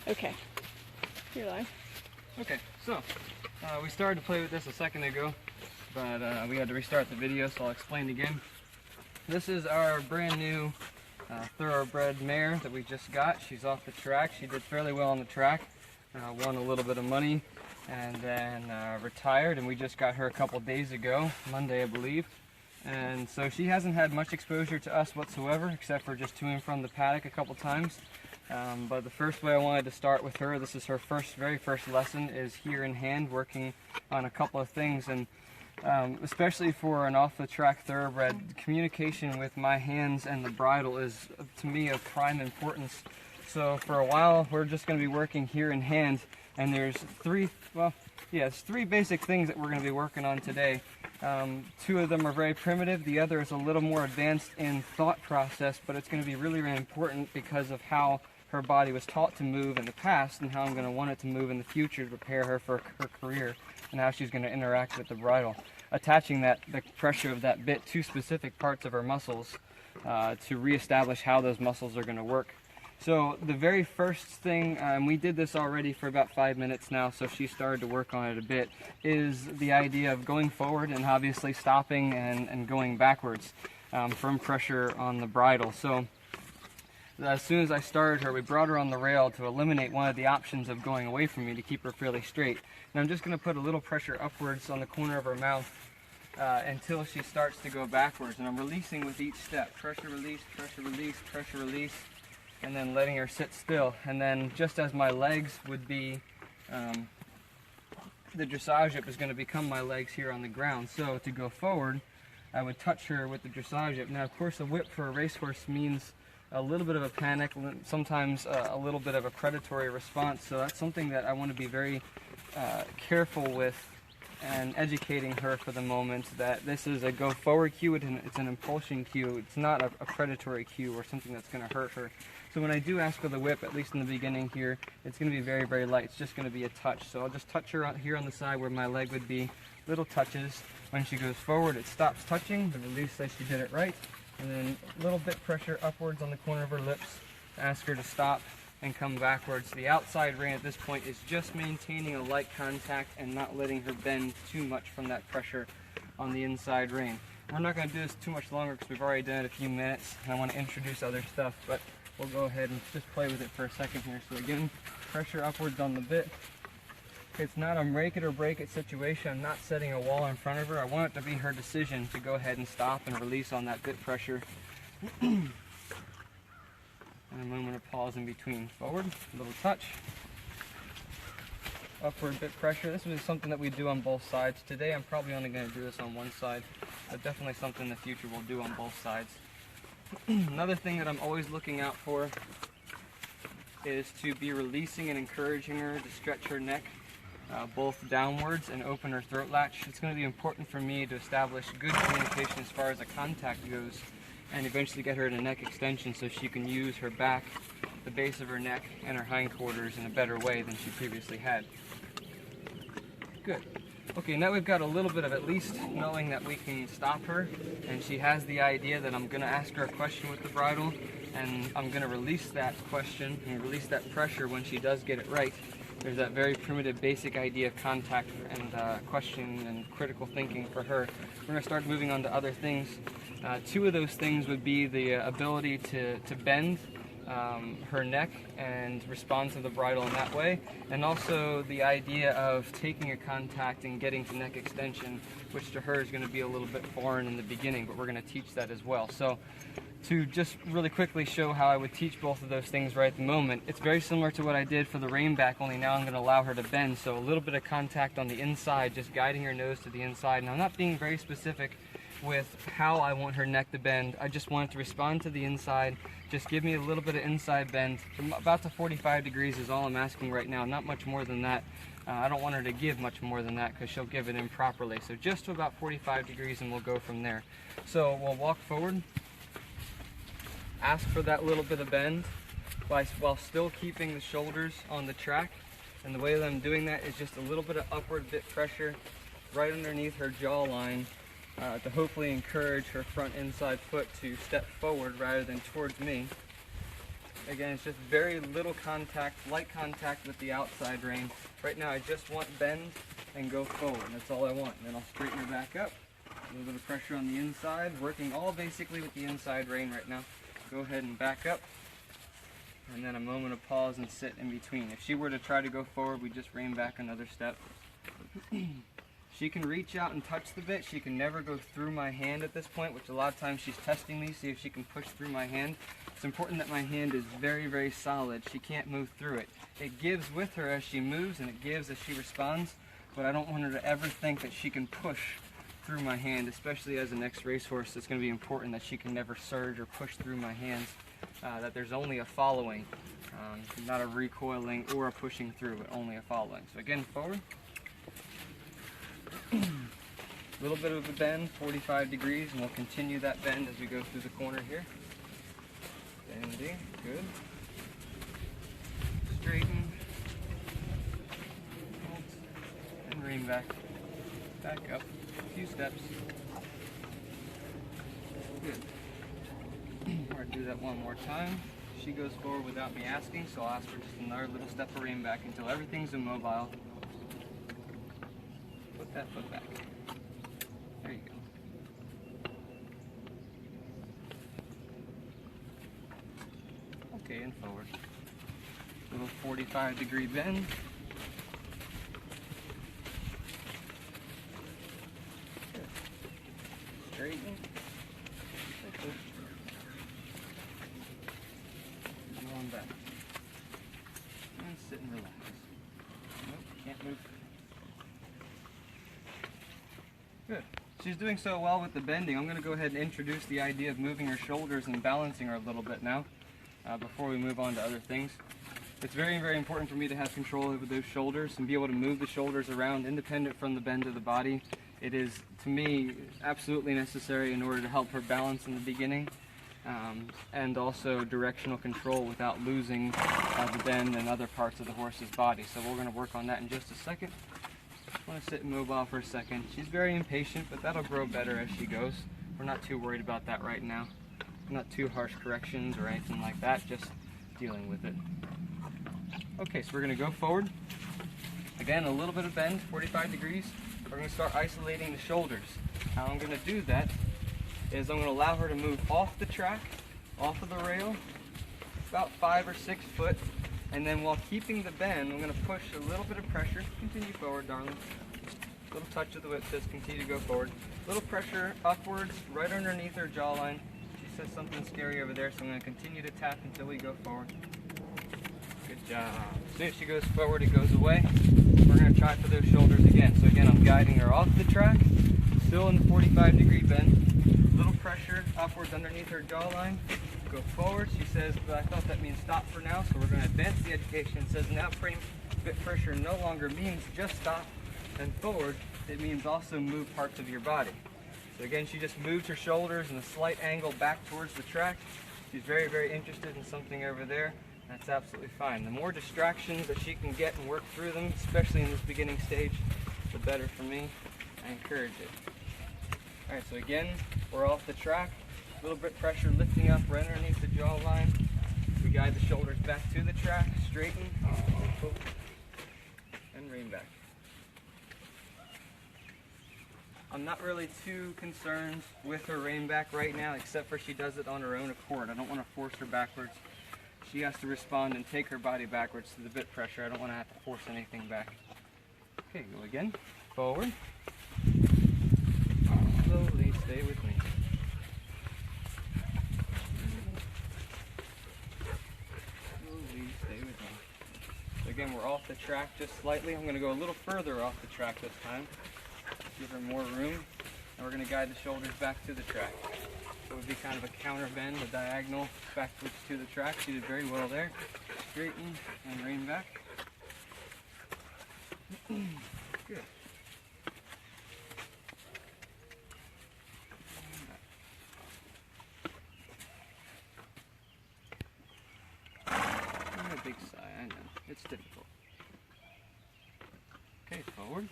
Okay. You're live. Okay, so we started to play with this a second ago, but we had to restart the video, so I'll explain again. This is our brand new thoroughbred mare that we just got. She's off the track. She did fairly well on the track, won a little bit of money, and then retired, and we just got her a couple days ago, Monday I believe. And so she hasn't had much exposure to us whatsoever, except for just to and from the paddock a couple times. But the first way I wanted to start with her, this is her very first lesson, is here in hand, working on a couple of things. And especially for an off-the-track thoroughbred, communication with my hands and the bridle is, to me, of prime importance. So for a while, we're just going to be working here in hand, and there's three basic things that we're going to be working on today. Two of them are very primitive, the other is a little more advanced in thought process, but it's going to be really, really important because of how her body was taught to move in the past and how I'm going to want it to move in the future to prepare her for her career and how she's going to interact with the bridle. Attaching the pressure of that bit to specific parts of her muscles to reestablish how those muscles are going to work. So the very first thing, we did this already for about 5 minutes now, so she started to work on it a bit, is the idea of going forward and obviously stopping and going backwards from pressure on the bridle. So as soon as I started her, we brought her on the rail to eliminate one of the options of going away from me to keep her fairly straight. And I'm just going to put a little pressure upwards on the corner of her mouth until she starts to go backwards. And I'm releasing with each step. Pressure release, pressure release, pressure release, and then letting her sit still. And then just as my legs would be, the dressage whip is going to become my legs here on the ground. So to go forward, I would touch her with the dressage whip. Now, of course, a whip for a racehorse means a little bit of a panic, sometimes a little bit of a predatory response. So that's something that I want to be very careful with and educating her for the moment, that this is a go forward cue, it's an impulsion cue, it's not a predatory cue or something that's going to hurt her. So when I do ask for the whip, at least in the beginning here, it's going to be very, very light. It's just going to be a touch. So I'll just touch her out here on the side where my leg would be, little touches. When she goes forward, it stops touching. The release says she did it right. And then a little bit pressure upwards on the corner of her lips to ask her to stop and come backwards. The outside rein at this point is just maintaining a light contact and not letting her bend too much from that pressure on the inside rein. We're not going to do this too much longer because we've already done it a few minutes and I want to introduce other stuff, but we'll go ahead and just play with it for a second here. So again, pressure upwards on the bit. It's not a make it or break it situation. I'm not setting a wall in front of her. I want it to be her decision to go ahead and stop and release on that bit pressure. And a moment of pause in between. Forward, a little touch. Upward bit pressure. This is something that we do on both sides. Today I'm probably only going to do this on one side, but definitely something in the future we'll do on both sides. Another thing that I'm always looking out for is to be releasing and encouraging her to stretch her neck both downwards and open her throat latch. It's going to be important for me to establish good communication as far as the contact goes and eventually get her to neck extension so she can use her back, the base of her neck, and her hindquarters in a better way than she previously had. Good. Okay, now we've got a little bit of at least knowing that we can stop her, and she has the idea that I'm going to ask her a question with the bridle, and I'm going to release that question and release that pressure when she does get it right. There's that very primitive basic idea of contact and question and critical thinking for her. We're going to start moving on to other things. Two of those things would be the ability to bend her neck and respond to the bridle in that way, and also the idea of taking a contact and getting to neck extension, which to her is going to be a little bit foreign in the beginning, but we're going to teach that as well. So to just really quickly show how I would teach both of those things right at the moment, it's very similar to what I did for the rein back, only now I'm going to allow her to bend. So a little bit of contact on the inside, just guiding her nose to the inside. And I'm not being very specific with how I want her neck to bend. I just want it to respond to the inside. Just give me a little bit of inside bend. From about to 45 degrees is all I'm asking right now, not much more than that. I don't want her to give much more than that because she'll give it improperly. So just to about 45 degrees and we'll go from there. So we'll walk forward. Ask for that little bit of bend while still keeping the shoulders on the track. And the way that I'm doing that is just a little bit of upward bit pressure right underneath her jawline to hopefully encourage her front inside foot to step forward rather than towards me. again, it's just very little contact, light contact with the outside rein. Right now I just want bend and go forward. That's all I want. And then I'll straighten her back up. A little bit of pressure on the inside, working all basically with the inside rein right now. Go ahead and back up. And then a moment of pause and sit in between. If she were to try to go forward, we just rein back another step. She can reach out and touch the bit. She can never go through my hand at this point, which a lot of times she's testing me, see if she can push through my hand. It's important that my hand is very, very solid. She can't move through it. It gives with her as she moves, and it gives as she responds, but I don't want her to ever think that she can push through my hand, especially as a next racehorse. It's going to be important that she can never surge or push through my hands, that there's only a following, not a recoiling or a pushing through, but only a following. So again, forward. A little bit of a bend, 45 degrees, and we'll continue that bend as we go through the corner here. Bending, good. Straighten. Hold. And rein back. Back up. A few steps. Good. We're going to do that one more time. She goes forward without me asking, so I'll ask for just another little step of rein back until everything's immobile. Put that foot back. There you go. Okay, and forward. Little 45-degree bend. Good. Straighten. Go on back. And sit and relax. Nope, can't move. Good. She's doing so well with the bending. I'm going to go ahead and introduce the idea of moving her shoulders and balancing her a little bit now, before we move on to other things. It's very, very important for me to have control over those shoulders and be able to move the shoulders around independent from the bend of the body. It is, to me, absolutely necessary in order to help her balance in the beginning, and also directional control without losing the bend and other parts of the horse's body. So we're going to work on that in just a second. I want to sit immobile for a second. She's very impatient, but that'll grow better as she goes. We're not too worried about that right now. Not too harsh corrections or anything like that, just dealing with it. Okay, so we're going to go forward. Again, a little bit of bend, 45 degrees. We're going to start isolating the shoulders. How I'm going to do that is I'm going to allow her to move off the track, off of the rail, about 5 or 6 foot. And then while keeping the bend, I'm going to push a little bit of pressure. Continue forward, darling. A little touch of the whip says continue to go forward. A little pressure upwards, right underneath her jawline. She says something scary over there, so I'm going to continue to tap until we go forward. Good job. As soon as she goes forward, it goes away. We're going to try for those shoulders again. So again, I'm guiding her off the track, still in the 45-degree bend. A little pressure upwards underneath her jawline. Go forward. She says, but I thought that means stop for now, so we're going to advance the education. It says now frame bit pressure no longer means just stop and forward. It means also move parts of your body. So again, she just moved her shoulders in a slight angle back towards the track. She's very, very interested in something over there. That's absolutely fine. The more distractions that she can get and work through them, especially in this beginning stage, the better for me. I encourage it. All right, so again, we're off the track. A little bit pressure lifting up right underneath the jawline. We guide the shoulders back to the track, straighten, and rein back. I'm not really too concerned with her rein back right now, except for she does it on her own accord. I don't want to force her backwards. She has to respond and take her body backwards to the bit pressure. I don't want to have to force anything back. Okay, go again. Forward. Slowly, stay with me. Slowly, stay with me. So again, we're off the track just slightly. I'm going to go a little further off the track this time. Give her more room. And we're going to guide the shoulders back to the track. So it would be kind of a counter bend, a diagonal backwards to the track. She did very well there. Straighten and rein back. Good. And a big sigh, I know. It's difficult. Okay, forward.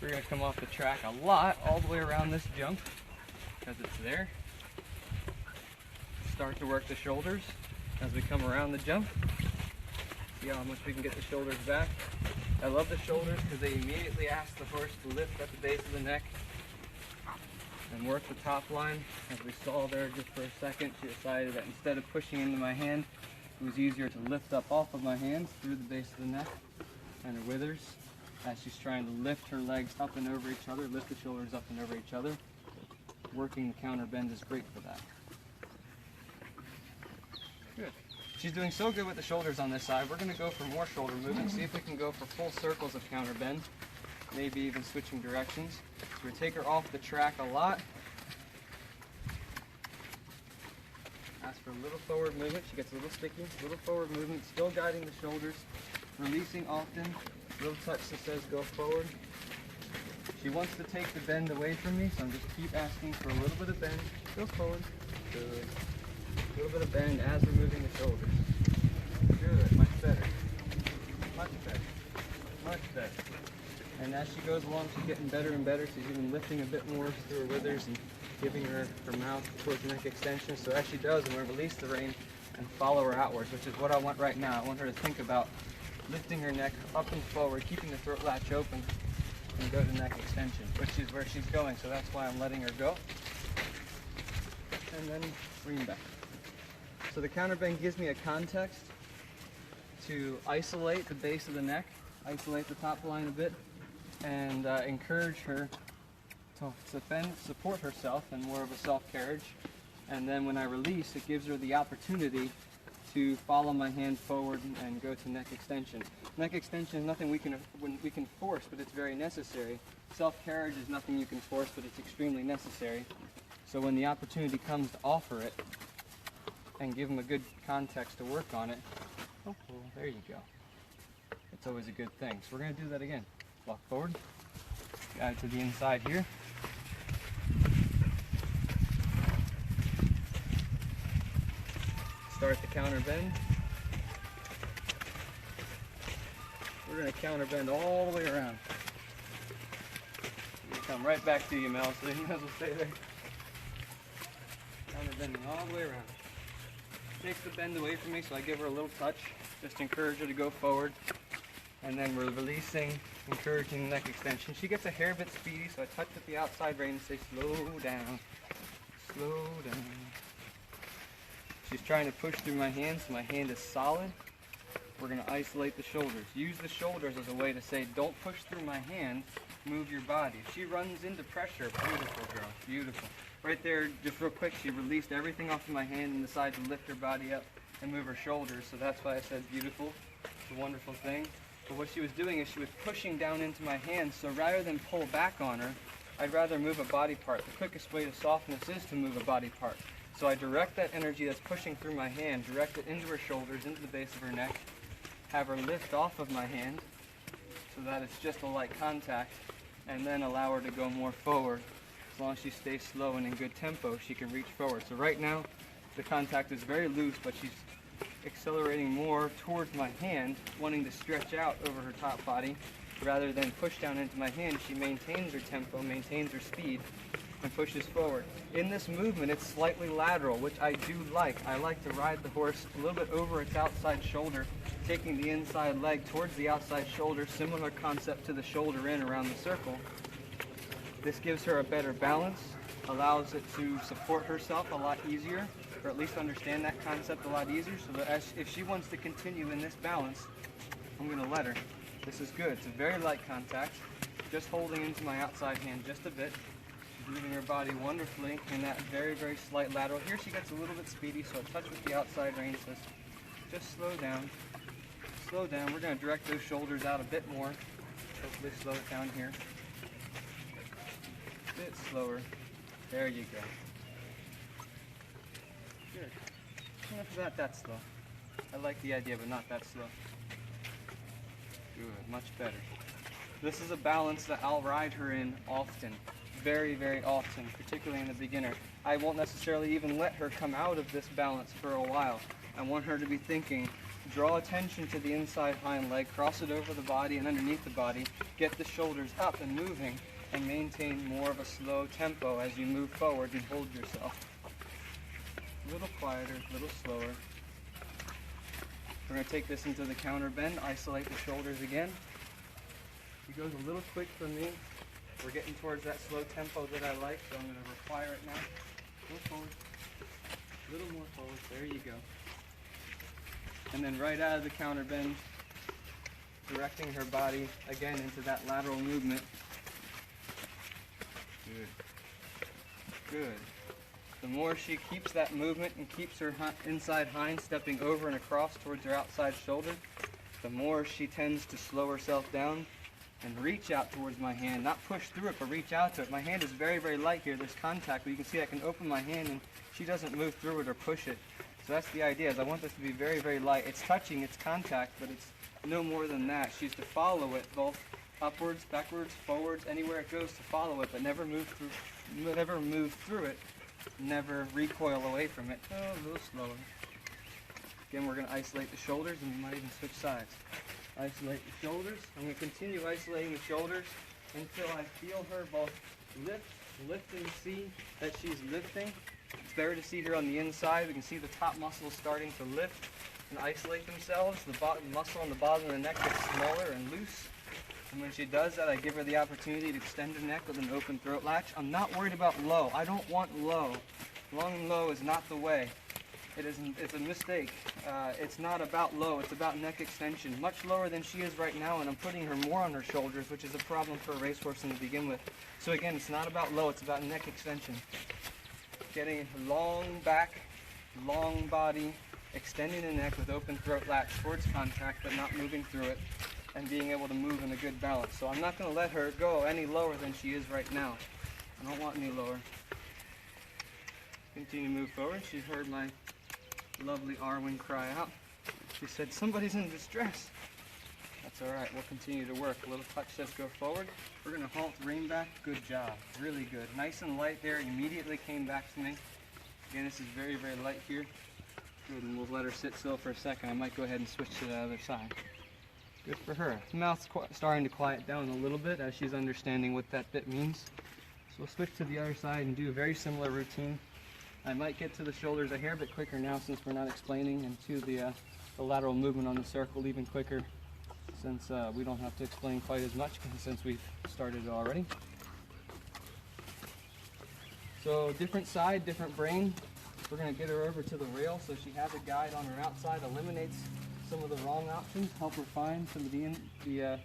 We're going to come off the track a lot, all the way around this jump, because it's there. start to work the shoulders as we come around the jump. See how much we can get the shoulders back. I love the shoulders because they immediately ask the horse to lift at the base of the neck and work the top line. As we saw there just for a second, she decided that instead of pushing into my hand, it was easier to lift up off of my hands through the base of the neck and her withers as she's trying to lift her legs up and over each other, lift the shoulders up and over each other. Working the counter bend is great for that. Good. She's doing so good with the shoulders on this side. We're going to go for more shoulder movement, see if we can go for full circles of counter bend, maybe even switching directions. So we take her off the track a lot. Ask for a little forward movement. She gets a little sticky. A little forward movement, still guiding the shoulders, releasing often. Little touch that says go forward. She wants to take the bend away from me, so I'm just keep asking for a little bit of bend. Go forward. Good. A little bit of bend as we're moving the shoulders. Good. Much better. Much better. Much better. And as she goes along, she's getting better and better. She's even lifting a bit more through her withers and giving her mouth towards neck extension. So as she does, I'm going to release the rein and follow her outwards, which is what I want right now. I want her to think about lifting her neck up and forward, keeping the throat latch open, and go to neck extension, which is where she's going. So that's why I'm letting her go. And then rein back. So the counter bend gives me a context to isolate the base of the neck, isolate the top line a bit, and encourage her to support herself in more of a self-carriage. And then when I release, it gives her the opportunity to follow my hand forward and go to neck extension. Neck extension is nothing we can force, but it's very necessary. Self-carriage is nothing you can force, but it's extremely necessary. So when the opportunity comes to offer it and give them a good context to work on it, oh, there you go. It's always a good thing. So we're going to do that again. Walk forward, guide to the inside here. Start the counter bend. We're going to counter bend all the way around. We'll come right back to you, Mel, so you might as well stay there. Counter bending all the way around. Takes the bend away from me, so I give her a little touch. Just encourage her to go forward. And then we're releasing, encouraging neck extension. She gets a hair bit speedy, so I touch at the outside rein and say, slow down, slow down. She's trying to push through my hand, so my hand is solid. We're going to isolate the shoulders. Use the shoulders as a way to say, don't push through my hand, move your body. If she runs into pressure, beautiful girl, beautiful. Right there, just real quick, she released everything off of my hand and decided to lift her body up and move her shoulders, so that's why I said beautiful. It's a wonderful thing. But what she was doing is she was pushing down into my hand, so rather than pull back on her, I'd rather move a body part. The quickest way to softness is to move a body part. So I direct that energy that's pushing through my hand, direct it into her shoulders, into the base of her neck, have her lift off of my hand so that it's just a light contact, and then allow her to go more forward. As long as she stays slow and in good tempo, she can reach forward. So right now, the contact is very loose, but she's accelerating more towards my hand, wanting to stretch out over her top body. Rather than push down into my hand, she maintains her tempo, maintains her speed, and pushes forward. In this movement, it's slightly lateral, which I do like. I like to ride the horse a little bit over its outside shoulder, taking the inside leg towards the outside shoulder, similar concept to the shoulder in around the circle. This gives her a better balance, allows it to support herself a lot easier, or at least understand that concept a lot easier, so that if she wants to continue in this balance, I'm going to let her. This is good. It's a very light contact, just holding into my outside hand just a bit. She's moving her body wonderfully in that very, very slight lateral. Here she gets a little bit speedy, so a touch with the outside rein says, just slow down. Slow down. We're going to direct those shoulders out a bit more. Hopefully slow it down here. A bit slower. There you go. Good. Not that slow. I like the idea, but not that slow. Good, much better. This is a balance that I'll ride her in often. Very, very often, particularly in the beginner. I won't necessarily even let her come out of this balance for a while. I want her to be thinking, draw attention to the inside hind leg, cross it over the body and underneath the body, get the shoulders up and moving, and maintain more of a slow tempo as you move forward and hold yourself. A little quieter, a little slower. We're going to take this into the counter bend, isolate the shoulders again. She goes a little quick for me. We're getting towards that slow tempo that I like, so I'm going to require it now. Go forward. A little more forward. There you go. And then right out of the counter bend, directing her body again into that lateral movement. Good. Good. The more she keeps that movement and keeps her inside hind stepping over and across towards her outside shoulder, the more she tends to slow herself down and reach out towards my hand. Not push through it, but reach out to it. My hand is very, very light here. There's contact, but you can see I can open my hand and she doesn't move through it or push it. So that's the idea, is I want this to be very, very light. It's touching, it's contact, but it's no more than that. She's to follow it, both upwards, backwards, forwards, anywhere it goes to follow it, but never move through it. Never recoil away from it. Oh, a little slower. Again, we're going to isolate the shoulders, and we might even switch sides. Isolate the shoulders. I'm going to continue isolating the shoulders until I feel her both lift and see that she's lifting. It's better to see her on the inside. We can see the top muscles starting to lift and isolate themselves. The muscle on the bottom of the neck gets smaller and loose. And when she does that, I give her the opportunity to extend her neck with an open throat latch. I'm not worried about low. I don't want low. Long and low is not the way. It's a mistake. It's not about low. It's about neck extension. Much lower than she is right now, and I'm putting her more on her shoulders, which is a problem for a racehorse to begin with. So again, it's not about low. It's about neck extension. Getting long back, long body, extending the neck with open throat latch towards contact, but not moving through it, and being able to move in a good balance. So I'm not going to let her go any lower than she is right now. I don't want any lower. Continue to move forward. She's heard my lovely Arwen cry out. She said, somebody's in distress. That's all right. We'll continue to work. A little touch says go forward. We're going to halt, rein back. Good job. Really good. Nice and light there. Immediately came back to me. Again, this is very, very light here. Good, and we'll let her sit still for a second. I might go ahead and switch to the other side. Good for her. The mouth's starting to quiet down a little bit as she's understanding what that bit means. So we'll switch to the other side and do a very similar routine. I might get to the shoulders a hair bit quicker now since we're not explaining, and to the lateral movement on the circle even quicker since we don't have to explain quite as much since we've started it already. So different side, different brain. We're going to get her over to the rail so she has a guide on her outside, eliminates some of the wrong options, help her find some of the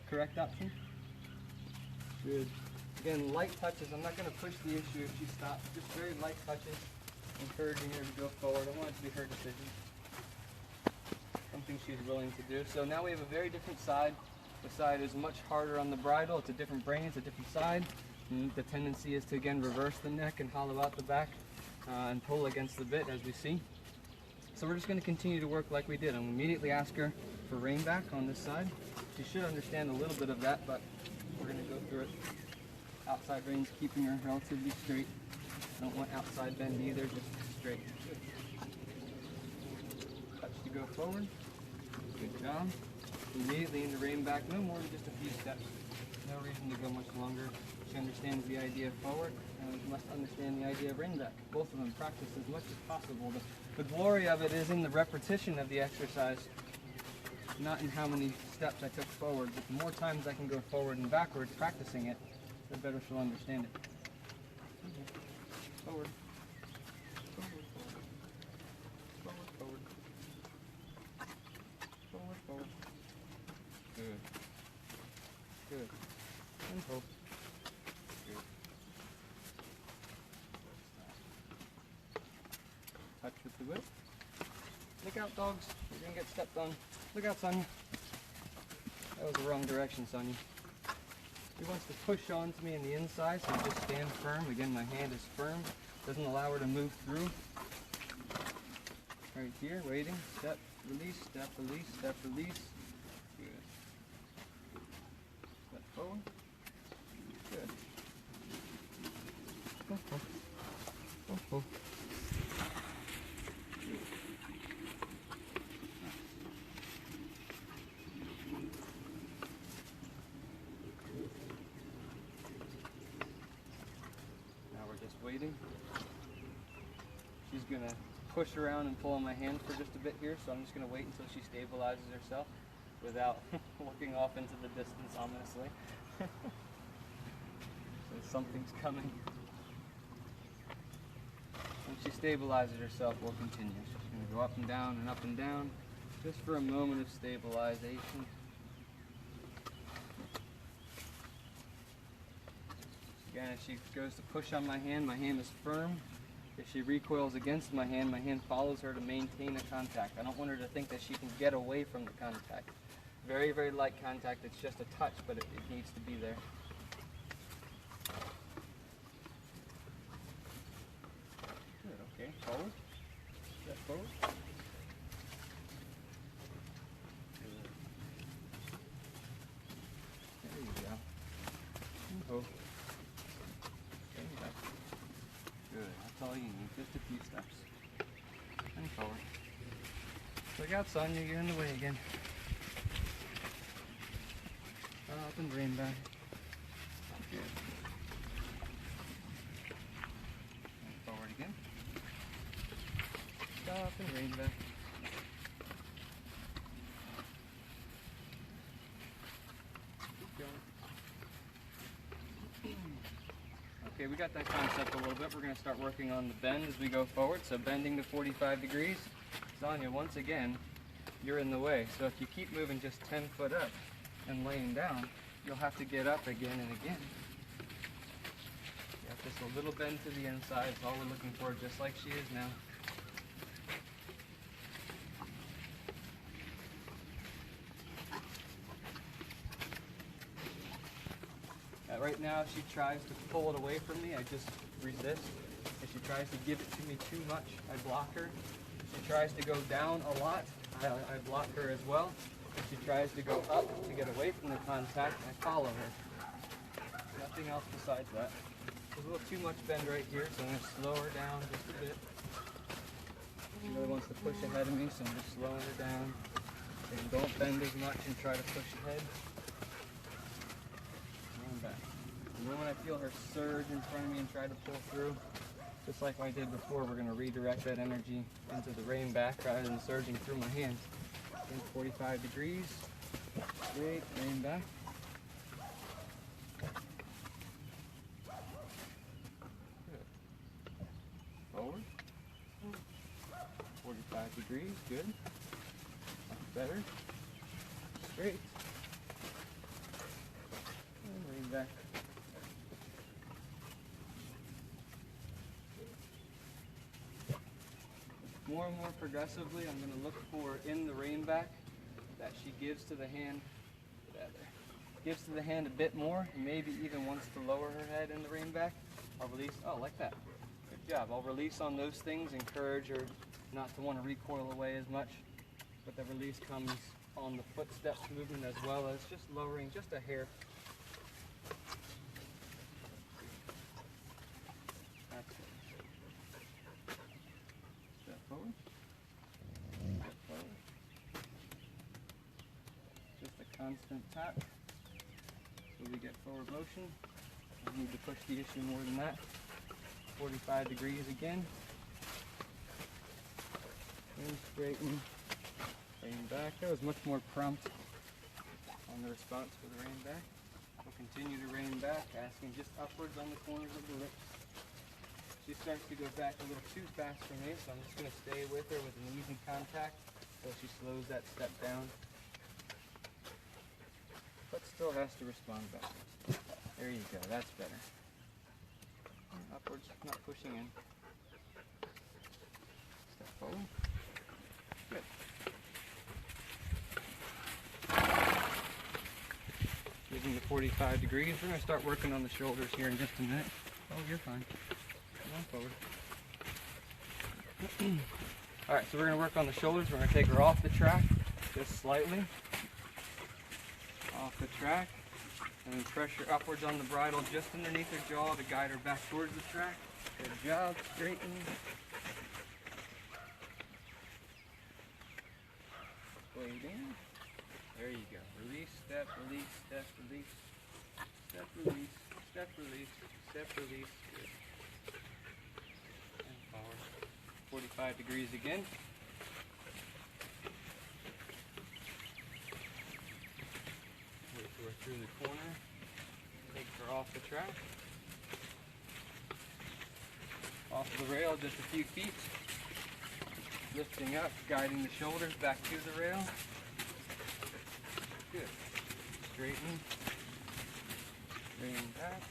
correct option. Good. Again, light touches. I'm not going to push the issue if she stops. Just very light touches, encouraging her to go forward. I want it to be her decision. Something she's willing to do. So now we have a very different side. The side is much harder on the bridle. It's a different brain. It's a different side. And the tendency is to again reverse the neck and hollow out the back and pull against the bit as we see. So we're just going to continue to work like we did. I'm going to immediately ask her for rein back on this side. She should understand a little bit of that, but we're going to go through it. Outside reins, keeping her relatively straight. Don't want outside bend either, just straight. Good. Touch to go forward. Good job. Immediately into rein back, no more than just a few steps. No reason to go much longer. She understands the idea of forward, and we must understand the idea of rein back. Both of them practice as much as possible. The glory of it is in the repetition of the exercise, not in how many steps I took forward. But the more times I can go forward and backwards practicing it, the better she'll understand it. Forward. Forward, forward. Forward, forward. Forward, forward. Good. Good. And hold. Good. Touch with the whip. Look out, dogs. You're going to get stepped on. Look out, Sonia. That was the wrong direction, Sonia. She wants to push onto me in the inside, so I just stand firm. Again, my hand is firm. Doesn't allow her to move through. Right here, waiting. Step, release, step, release, step, release. Good. Step forward. Good. Go, go. Go, go. Waiting. She's gonna push around and pull on my hand for just a bit here, so I'm just going to wait until she stabilizes herself without looking off into the distance ominously. So something's coming. When she stabilizes herself, we'll continue. She's going to go up and down, just for a moment of stabilization. Again, if she goes to push on my hand is firm. If she recoils against my hand follows her to maintain a contact. I don't want her to think that she can get away from the contact. Very, very light contact. It's just a touch, but it needs to be there. Good, okay. Forward. Step forward. Good. There you go. Oh. Good, that's all you need, just a few steps. And forward. Look out, Sonia, you're in the way again. Up and rein back. Good. And forward again. Stop and rein back. Keep going. Okay, we got that concept a little bit. We're going to start working on the bend as we go forward. So bending to 45 degrees. Sonia, once again, you're in the way. So if you keep moving just 10 foot up and laying down, you'll have to get up again and again. You have just a little bend to the inside. It's all we're looking for, just like she is now. Right now, if she tries to pull it away from me, I just resist. If she tries to give it to me too much, I block her. If she tries to go down a lot, I block her as well. If she tries to go up to get away from the contact, I follow her. Nothing else besides that. There's a little too much bend right here, so I'm going to slow her down just a bit. She really wants to push ahead of me, so I'm just slowing her down. And don't bend as much and try to push ahead. Back. And then when I feel her surge in front of me and try to pull through, just like I did before, we're going to redirect that energy into the rein back rather than surging through my hands. In 45 degrees, straight, rein back. Good. Forward. 45 degrees, good. Much better. Straight. And back. More and more progressively, I'm going to look for in the rein back that she gives to the hand, gives to the hand a bit more, and maybe even wants to lower her head in the rein back. I'll release, oh, like that. Good job. I'll release on those things, encourage her not to want to recoil away as much, but the release comes on the footsteps movement as well as just lowering just a hair. Step forward. Step forward. Just a constant tap so we get forward motion. I need to push the issue more than that. 45 degrees again. And straighten. Rein back. That was much more prompt on the response for the rein back. We'll continue to rein back, asking just upwards on the corners of the lips. She starts to go back a little too fast for me, so I'm just going to stay with her with an even contact until she slows that step down. But still has to respond back. There you go, that's better. Upwards, not pushing in. Step forward. Good. Moving to 45 degrees. We're going to start working on the shoulders here in just a minute. Oh, you're fine. Come on forward. Alright, so we're going to work on the shoulders. We're going to take her off the track, just slightly. Off the track. And then pressure upwards on the bridle just underneath her jaw to guide her back towards the track. Good job. Straighten. Way down. There you go. Release, step, release, step, release. Step, release, step, release, step, release. Good. And forward. 45 degrees again. Wait till we're through the corner. Take her off the track. Off the rail just a few feet. Lifting up, guiding the shoulders back to the rail. Good. Straighten. Straighten back.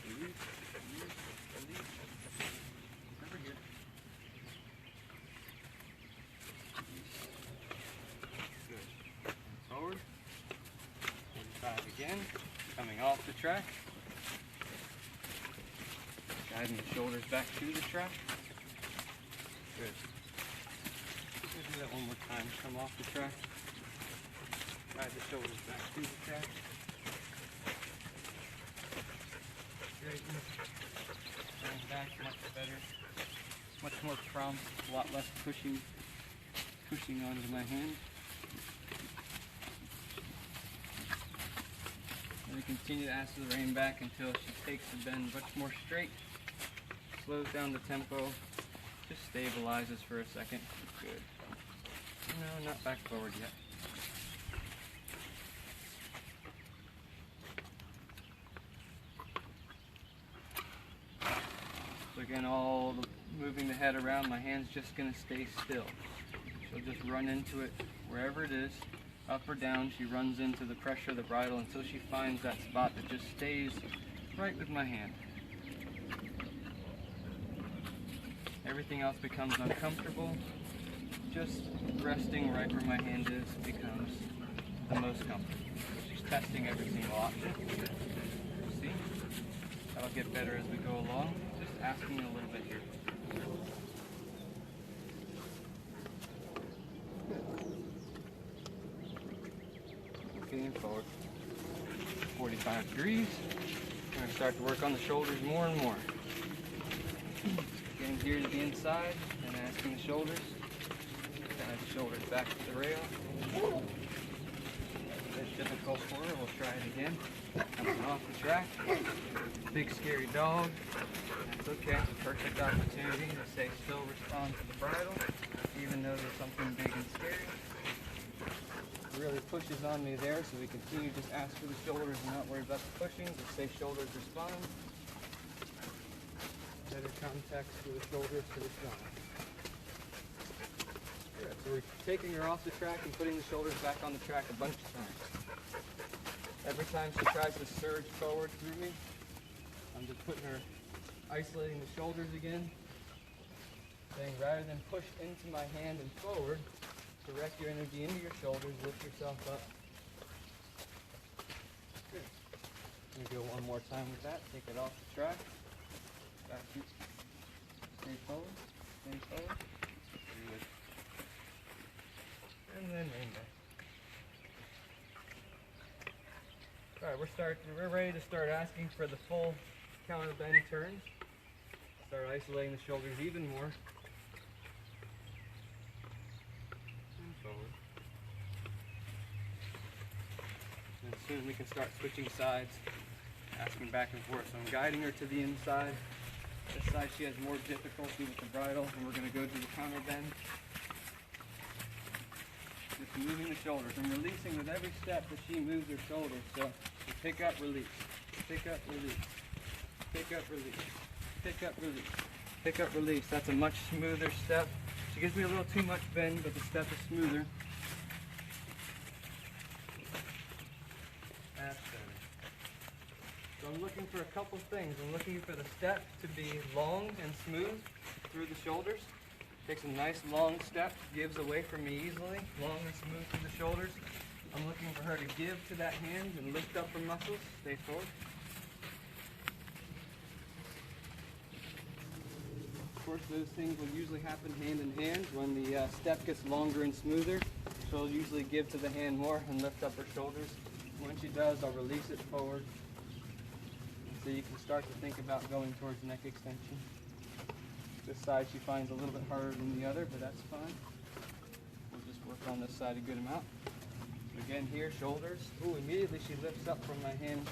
Release, release, release. Over here. Good. And forward. 45 again. Coming off the track. Guiding the shoulders back to the track. Good. Let's do that one more time. Come off the track. Guide the shoulders back to the track. Straighten. Going back much better. Much more prompt. A lot less pushing onto my hand. And we continue to ask the rein back until she takes the bend much more straight. Slows down the tempo. Just stabilizes for a second. Good. No, not back forward yet. So again, all the moving the head around, my hand's just going to stay still. She'll just run into it wherever it is, up or down. She runs into the pressure of the bridle until she finds that spot that just stays right with my hand. Everything else becomes uncomfortable. Just resting right where my hand is becomes the most comfortable. She's testing every single option. See? That'll get better as we go along. Just asking a little bit here. Okay, and forward. 45 degrees. We're going to start to work on the shoulders more and more. Getting here to the inside and asking the shoulders. Guide the shoulders back to the rail. That's difficult for her. We'll try it again. Coming off the track. Big scary dog. That's okay. It's a perfect opportunity to stay still, respond to the bridle, even though there's something big and scary. It really pushes on me there, so we continue to just ask for the shoulders and not worry about the pushing. Just say shoulders respond. Better context for the shoulders to respond. Good. So we're taking her off the track and putting the shoulders back on the track a bunch of times. Every time she tries to surge forward through me, I'm just putting her, isolating the shoulders again. Saying rather than push into my hand and forward, direct your energy into your shoulders, lift yourself up. Good. I'm going to go one more time with that. Take it off the track. Back to stay forward, stay forward. Good. And then rein back. Alright, we're ready to start asking for the full counter bend turns. Start isolating the shoulders even more. And forward. And soon we can start switching sides, asking back and forth. So I'm guiding her to the inside. This side she has more difficulty with the bridle, and we're going to go to the counter bend. Just moving the shoulders. I'm releasing with every step that she moves her shoulders. So pick up, release. Pick up, release. Pick up, release. Pick up, release. Pick up, release. That's a much smoother step. She gives me a little too much bend, but the step is smoother. That's better. So I'm looking for a couple things. I'm looking for the step to be long and smooth through the shoulders. Takes a nice long step, gives away from me easily, long and smooth through the shoulders. I'm looking for her to give to that hand and lift up her muscles. Stay forward. Of course, those things will usually happen hand in hand. When the step gets longer and smoother, she'll usually give to the hand more and lift up her shoulders. When she does, I'll release it forward. So you can start to think about going towards neck extension. This side she finds a little bit harder than the other, but that's fine. We'll just work on this side a good amount. So again here, shoulders. Ooh, immediately she lifts up from my hand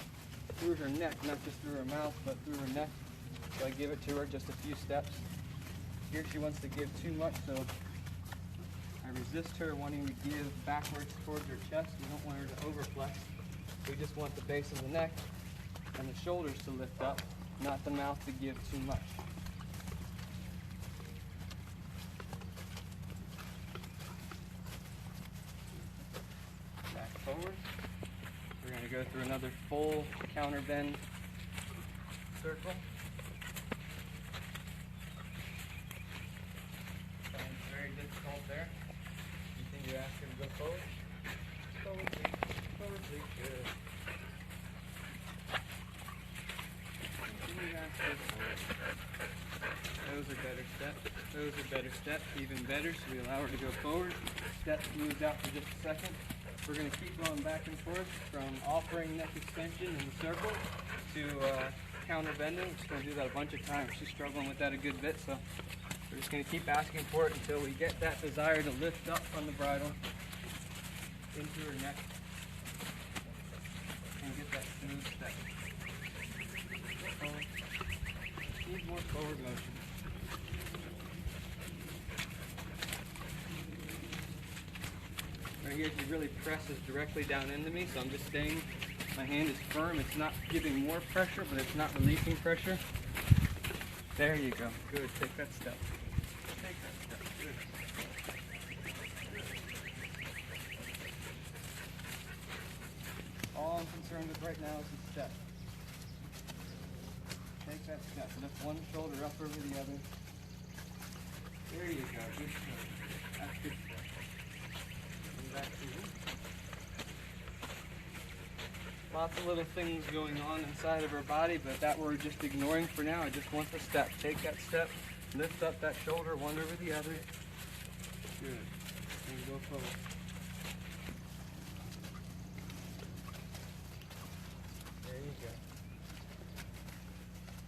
through her neck, not just through her mouth, but through her neck. So I give it to her just a few steps. Here she wants to give too much, so I resist her wanting to give backwards towards her chest. We don't want her to overflex. We just want the base of the neck and the shoulders to lift up, not the mouth to give too much. Back forward. We're going to go through another full counter bend circle. Sounds very difficult there. Continue to ask her to go forward. Forward, please. Forward, please. Good. Continue to ask her forward. Those are better steps. Those are better steps. Even better. So we allow her to go forward. Steps moves out for just a second. We're going to keep going back and forth from offering neck extension in the circle to counter bending. We're just going to do that a bunch of times. She's struggling with that a good bit, so we're just going to keep asking for it until we get that desire to lift up from the bridle into her neck and get that smooth step. Forward. Need more forward motion. Right here, she really presses directly down into me, so I'm just staying. My hand is firm. It's not giving more pressure, but it's not releasing pressure. There you go. Good. Take that step. Take that step. Good. All I'm concerned with right now is the step. Take that step. Lift one shoulder up over the other. There you go. Good step. That's good step. Back to you. Lots of little things going on inside of her body, but that we're just ignoring for now. I just want the step. Take that step, lift up that shoulder, one over the other. Good. And go forward. There you go.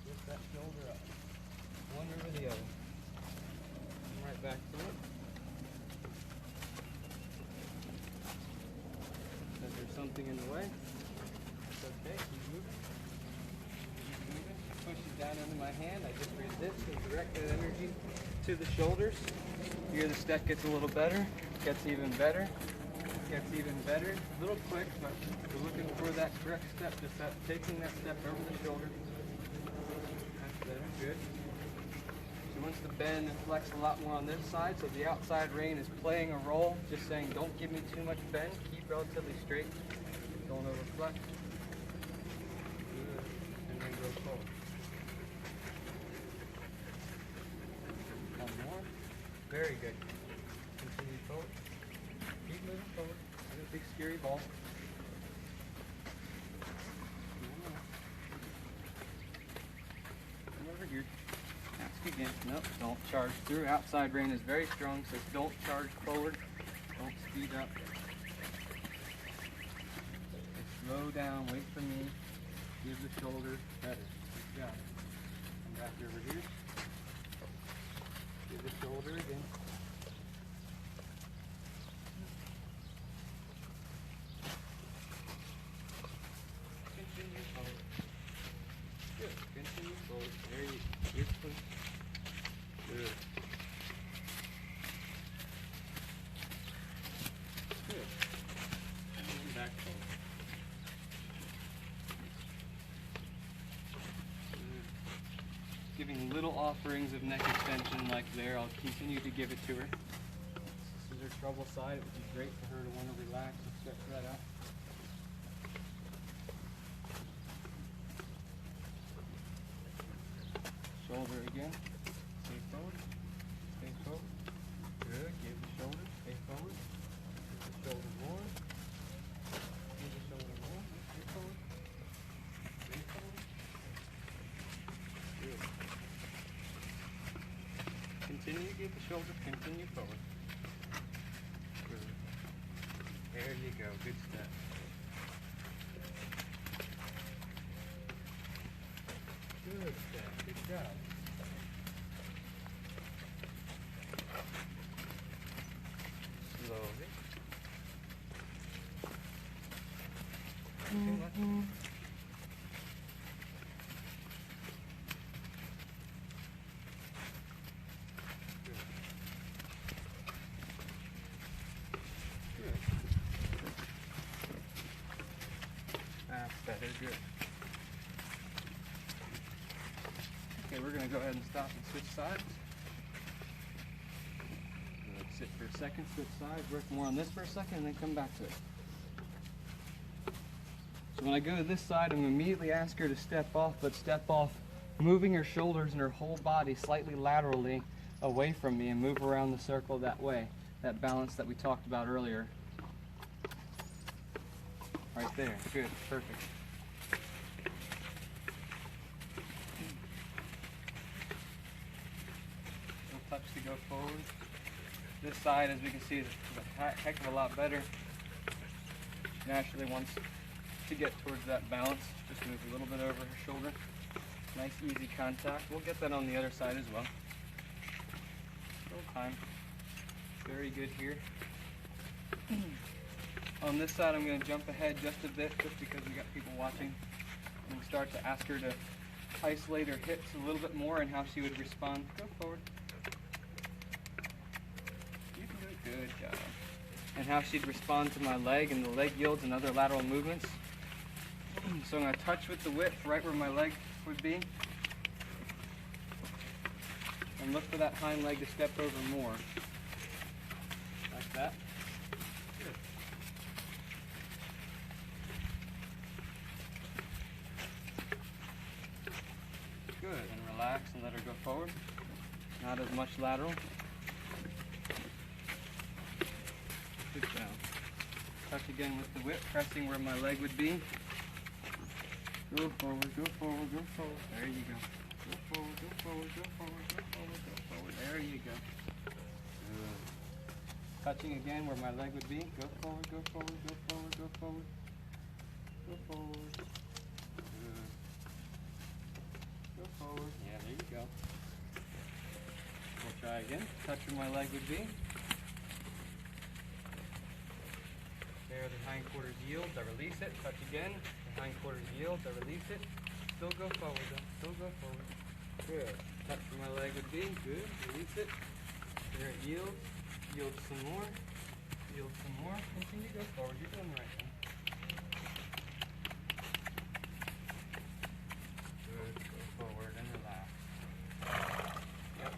Lift that shoulder up. One over the other. Come right back to it. If there's something in the way, it's okay. Keep moving. Keep moving. Push it down into my hand. I just resist and direct that energy to the shoulders. Here the step gets a little better. Gets even better. Gets even better. A little quick, but we're looking for that correct step. Just that, taking that step over the shoulder. That's better. Good. She wants to bend and flex a lot more on this side, so the outside rein is playing a role. Just saying, don't give me too much bend. Keep relatively straight. Don't overflex. Good. And then go forward. One more. Very good. Continue forward. Keep moving forward. Not a big scary ball. Come over here. Ask again. Nope, don't charge through. Outside rein is very strong, so don't charge forward. Don't speed up. Slow down, wait for me. Give the shoulder better. Good job. Come back over here. Give the shoulder again. Continue forward. Good. Continue forward. There you go. Beautiful. Good. Good. And then back forward. Good. Giving little offerings of neck extension like there. I'll continue to give it to her. This is her trouble side. It would be great for her to want to relax and stretch that out. Shoulder again. Stay forward. Stay forward. Good. Give the shoulder. Stay forward. Give the shoulder more. Give the shoulder more. Stay forward. Stay forward. Good. Continue. Give the shoulder. Continue forward. Good. There you go. Good step. Good step. Good job. Slowly. Too much. Okay, we're going to go ahead and stop and switch sides. Let's sit for a second, switch sides, work more on this for a second, and then come back to it. So when I go to this side, I'm going to immediately ask her to step off, but step off moving her shoulders and her whole body slightly laterally away from me and move around the circle that way. That balance that we talked about earlier. Right there. Good. Perfect. A touch to go forward. This side, as we can see, is a heck of a lot better. Naturally wants to get towards that balance. Just move a little bit over her shoulder. Nice easy contact. We'll get that on the other side as well. Little time. Very good here. On this side, I'm going to jump ahead just a bit, just because we got people watching, and start to ask her to isolate her hips a little bit more and how she would respond. Go forward. You can do it. Good job. And how she'd respond to my leg and the leg yields and other lateral movements. So I'm going to touch with the whip right where my leg would be, and look for that hind leg to step over more. Like that. Good. Good. And relax and let her go forward. Not as much lateral. Good job. Touch again with the whip, pressing where my leg would be. Go forward, go forward, go forward. There you go. Go forward, go forward, go forward, go forward, go forward. There you go. Good. Touching again where my leg would be. Go forward, go forward, go forward, go forward. Go forward. Good. Go forward. Yeah, there you go. We'll try again. Touch where my leg would be. There, the hindquarters yields. I release it. Touch again. The hindquarters yields. I release it. Still go forward though. Still go forward. Good. Touch where my leg would be. Good. Release it. There it yields. Yield some more. Yield some more. Continue to go forward. You're doing the right thing. Good. Go forward and relax. Yep.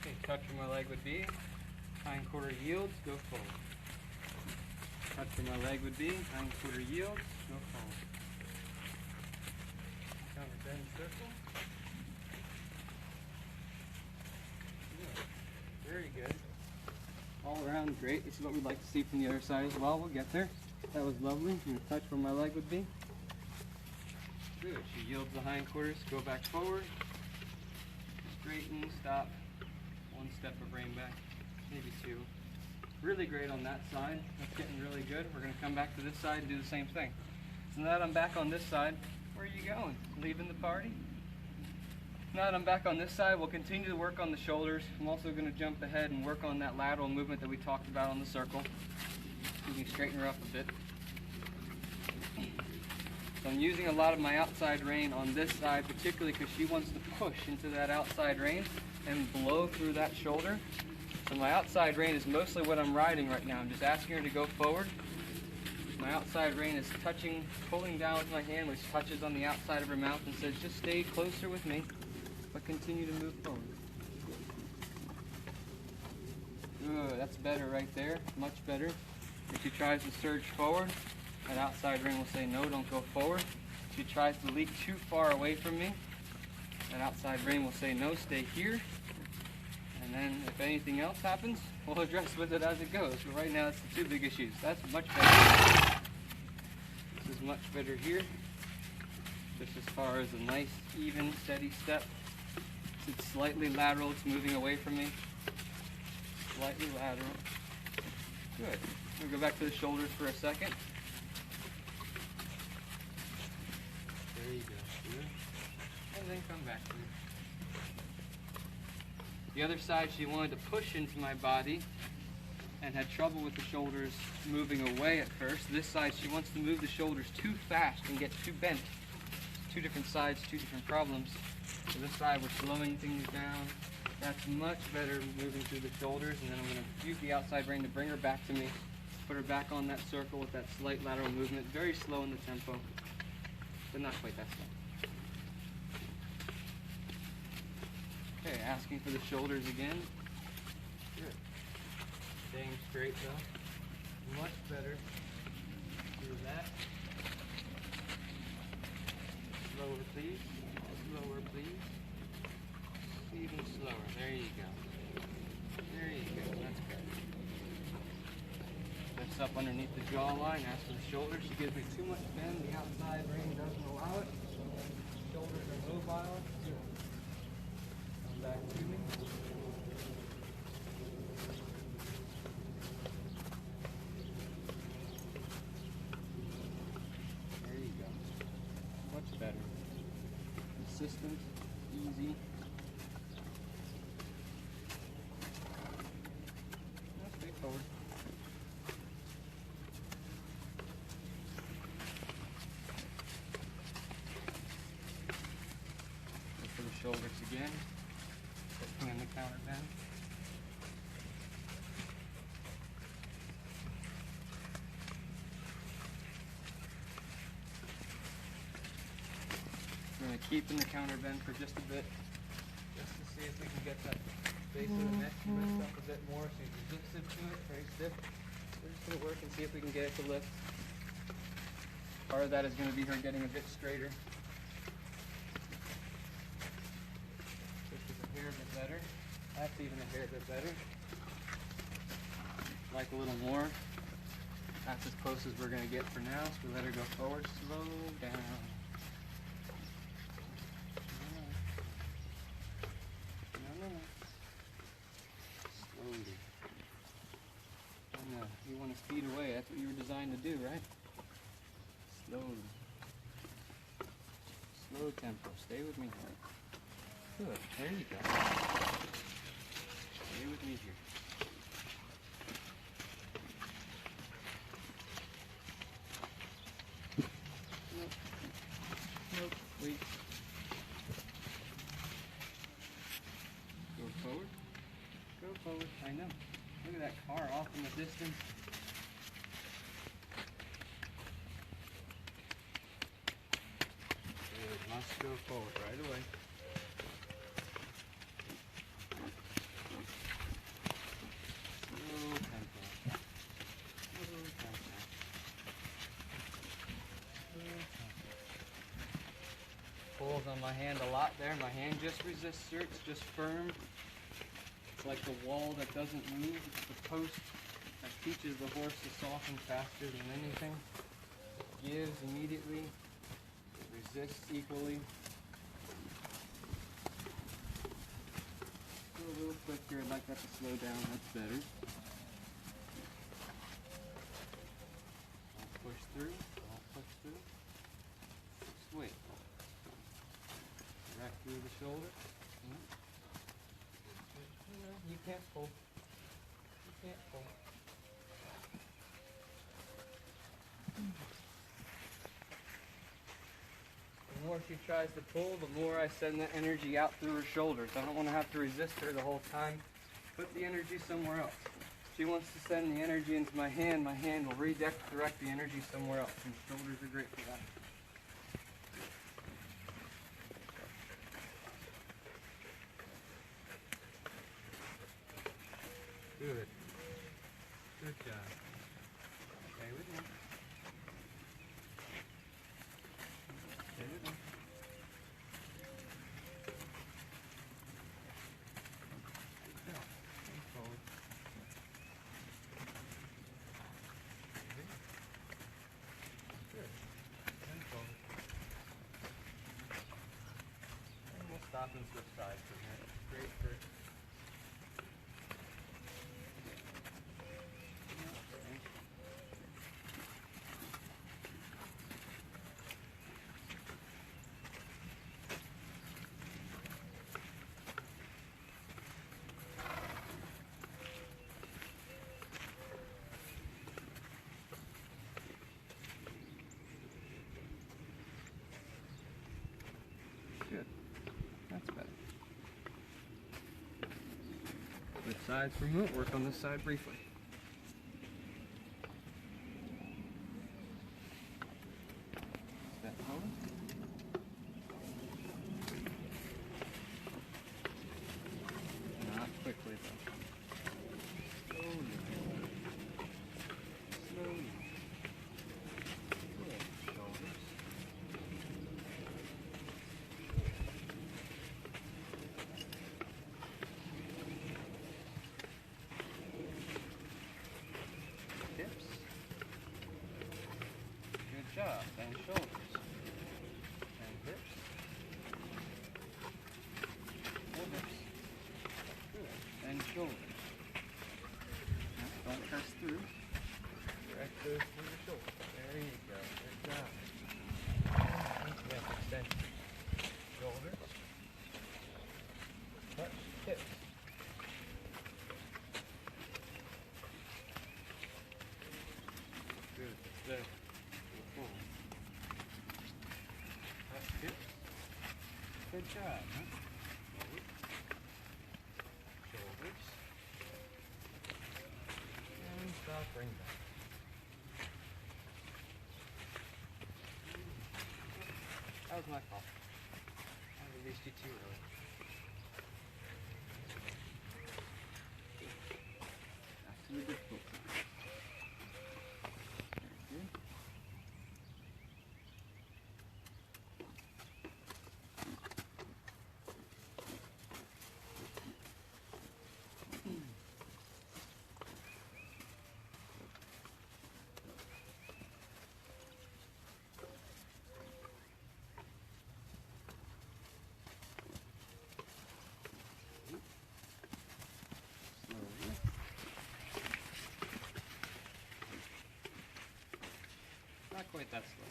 Okay. Touch where my leg would be. Hindquarter yields. Go forward. Touch where my leg would be, hindquarter yields, go forward. Counter bend circle. Good. Very good. All around great. This is what we'd like to see from the other side as well. We'll get there. That was lovely. I'm going to touch where my leg would be. Good. She yields the hindquarters. Go back forward. Straighten, stop. One step of rein back, maybe two. Really great on that side. That's getting really good. We're going to come back to this side and do the same thing. So now that I'm back on this side, where are you going? Leaving the party? Now that I'm back on this side, we'll continue to work on the shoulders. I'm also going to jump ahead and work on that lateral movement that we talked about on the circle. We can straighten her up a bit. So I'm using a lot of my outside rein on this side, particularly because she wants to push into that outside rein and blow through that shoulder. So my outside rein is mostly what I'm riding right now. I'm just asking her to go forward. My outside rein is touching, pulling down with my hand, which touches on the outside of her mouth and says, just stay closer with me, but continue to move forward. Good, that's better right there, much better. If she tries to surge forward, that outside rein will say, no, don't go forward. If she tries to leak too far away from me, that outside rein will say, no, stay here. And then if anything else happens, we'll address with it as it goes. But right now, it's the two big issues. That's much better. This is much better here. Just as far as a nice, even, steady step. It's slightly lateral. It's moving away from me. Slightly lateral. Good. We'll go back to the shoulders for a second. There you go. Good. And then come back to it. The other side, she wanted to push into my body and had trouble with the shoulders moving away at first. This side, she wants to move the shoulders too fast and get too bent. Two different sides, two different problems. So this side, we're slowing things down. That's much better moving through the shoulders. And then I'm going to use the outside rein to bring her back to me. Put her back on that circle with that slight lateral movement. Very slow in the tempo, but not quite that slow. Okay, asking for the shoulders again. Good. Staying straight though. Much better. Do that. Slower, please. Slower, please. Even slower. There you go. There you go. That's good. Lifts up underneath the jawline. Ask for the shoulders. She gives me too much bend. The outside ring doesn't allow it. Shoulders are mobile. Good. Come back to me. There you go. Much better. Consistent, easy. That's straightforward. Look for the shoulders again. Putting in the counter bend. We're going to keep in the counter bend for just a bit, just to see if we can get that base of the neck to lift up a bit more. She's resistant to it, very stiff. We're just going to work and see if we can get it to lift. Part of that is going to be her getting a bit straighter. This is a hair bit better. That's even a hair bit better. Like a little more. That's as close as we're going to get for now, so we let her go forward, slow down. Slowly. No, you want to speed away. That's what you were designed to do, right? Slowly. Slow tempo. Stay with me here. Good. There you go. Stay with me here. Nope. Nope. Wait. Go forward. Go forward. I know. Look at that car off in the distance. Good. Must go forward right away. Slow tempo. Slow tempo. Slow tempo. Pulls on my hand a lot there. My hand just resists her. It's just firm. It's like the wall that doesn't move. It's the post that teaches the horse to soften faster than anything. It gives immediately. It resists equally. Go a little quicker. I'd like that to slow down. That's better. Don't push through. Don't push through. Just wait. Back through the shoulder. You can't pull. You can't pull. The more she tries to pull, the more I send that energy out through her shoulders. I don't want to have to resist her the whole time. Put the energy somewhere else. If she wants to send the energy into my hand will redirect the energy somewhere else. And the shoulders are great for that. Good. Good job. Stay with me. Stay with me. Good job. Come forward. Good. Come forward. And we'll stop and switch sides from here. Great for good. That's better. Switch sides for a moment. Work on this side briefly. Step forward. press through. Right goes through the shoulder. There you go. Good job. Neck extension. Shoulders. Touch hips. Good. There. Touch hips. Good job. Huh? Shoulders. And stop, bring back. That was my fault. I released you too early. Back to the difficult side. Very good. Not quite that slow.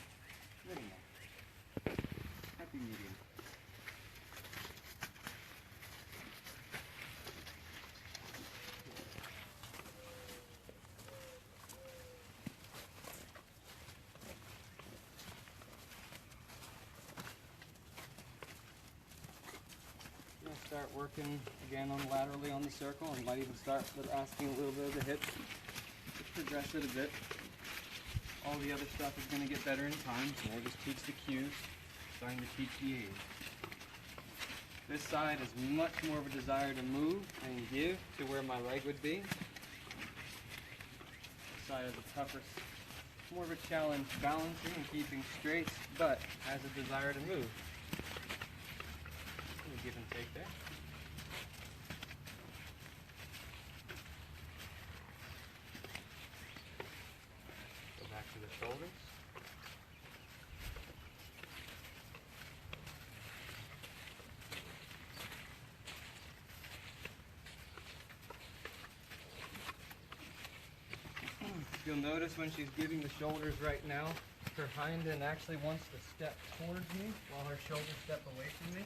Little more. Happy medium. We'll start working again on laterally on the circle, and might even start with asking a little bit of the hips. Just progress it a bit. All the other stuff is going to get better in time, so we'll just teach the cues, starting to teach the aids. This side is much more of a desire to move and give to where my leg would be. This side is a tougher, more of a challenge balancing and keeping straight, but has a desire to move. Give and take there. Back to the shoulders. You'll notice when she's giving the shoulders right now, her hind end actually wants to step towards me while her shoulders step away from me.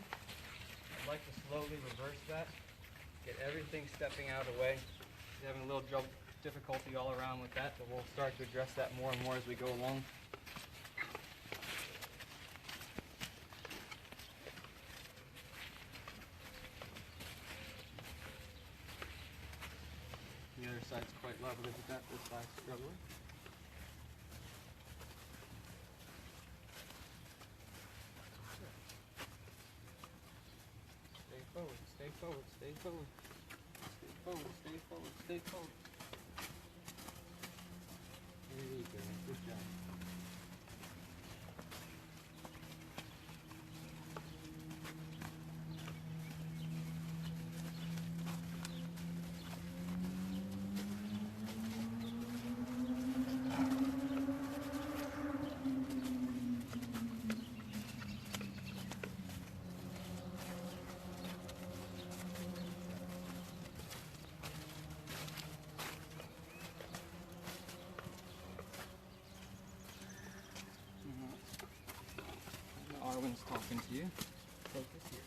I'd like to slowly reverse that, get everything stepping out of the way. She's having a little difficulty all around with that, but we'll start to address that more and more as we go along. The other side's quite lovely with that, this side's struggling. Stay forward, stay forward, stay forward. Stay forward, stay forward, stay forward. There you go, good job. Arwen's talking to you. Focus here.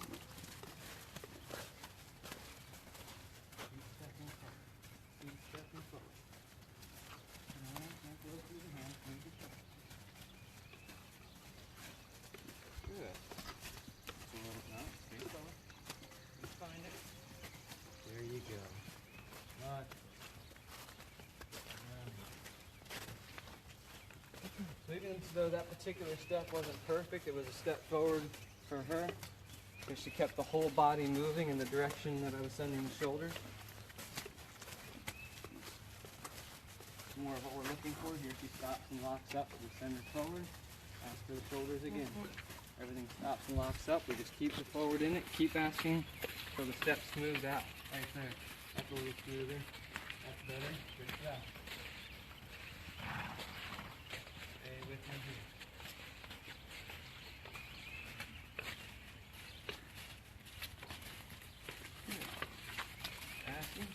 Keep stepping forward. Keep stepping forward. Alright, now go through the hands, move your shoulders. Good. Just a little, no, stay forward. You find it. There you go. Not. So even though that particular step wasn't perfect, it was a step forward for her, because she kept the whole body moving in the direction that I was sending the shoulders. More of what we're looking for here. She stops and locks up, we send her forward, ask for the shoulders again. Everything stops and locks up, we just keep the forward in it, keep asking till the step smooths out. Right there. That's a little smoother. That's better. Good job. Stay with me here. Good. Passing.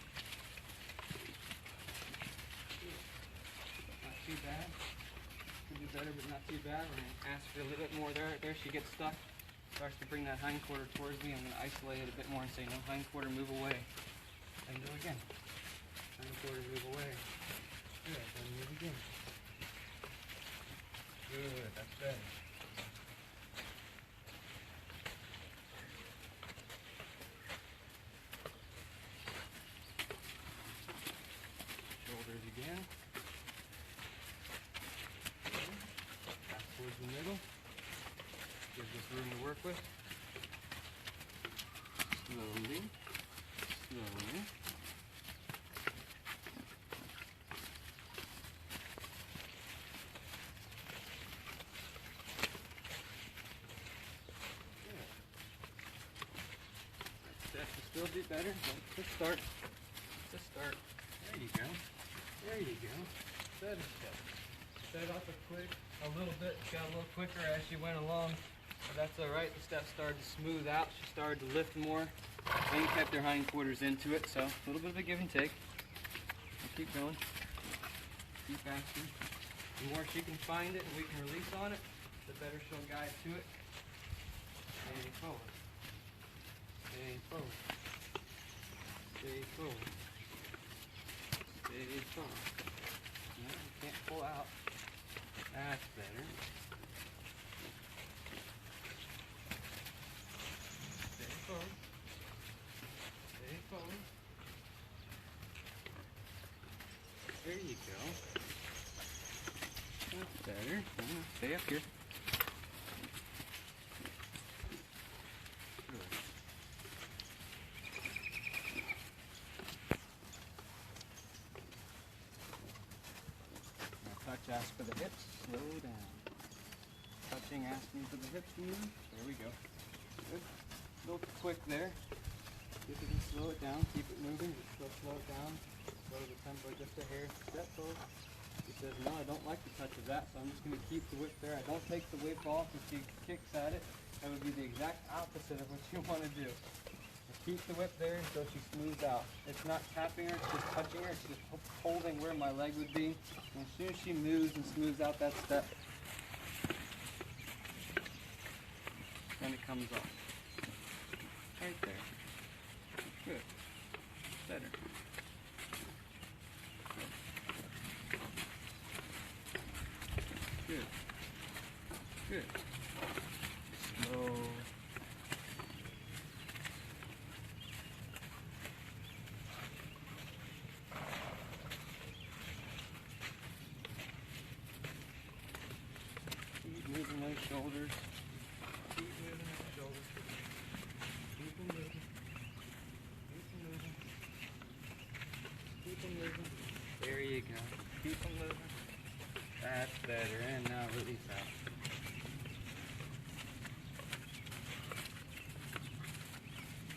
better, but not too bad. We're going to ask for a little bit more there. There she gets stuck. Starts to bring that hind quarter towards me. I'm going to isolate it a bit more and say, no, hind quarter, move away. And go again. Hind quarter, move away. Good, then move again. Good, that's better. Shoulders again. Back towards the middle. Gives us room to work with. Slowly. Slowly. That should still be better. Let's start. Let's start. There you go. There you go. Better step. Set off a little bit. Got a little quicker as she went along. But that's alright. The step started to smooth out. She started to lift more. And kept her hindquarters into it. So a little bit of a give and take. We'll keep going. Keep asking. The more she can find it and we can release on it, the better she'll guide to it. Stay forward. Stay forward. Stay forward. Stay forward. No, you can't pull out. That's better. Stay forward. Stay forward. There you go. That's better. Stay up here. Good. Now touch, ask for the hips. Slow down. Touching, asking for the hips to move. There we go. Good. A little quick there. See if we can slow it down. Keep it moving. Just still slow it down. Slow the tempo just a hair. Step forward. She says, no, I don't like the touch of that, so I'm just going to keep the whip there. I don't take the whip off. If she kicks at it, that would be the exact opposite of what you want to do. So keep the whip there until she smooths out. It's not tapping her, it's just touching her. It's just holding where my leg would be. And as soon as she moves and smooths out that step, then it comes off. Right there. Good. Better. Good. Good. Slow. Keep moving those shoulders. Keep moving those shoulders. Keep them moving. Keep them moving. Keep them moving. There you go. Keep them moving. That's better. And now release out.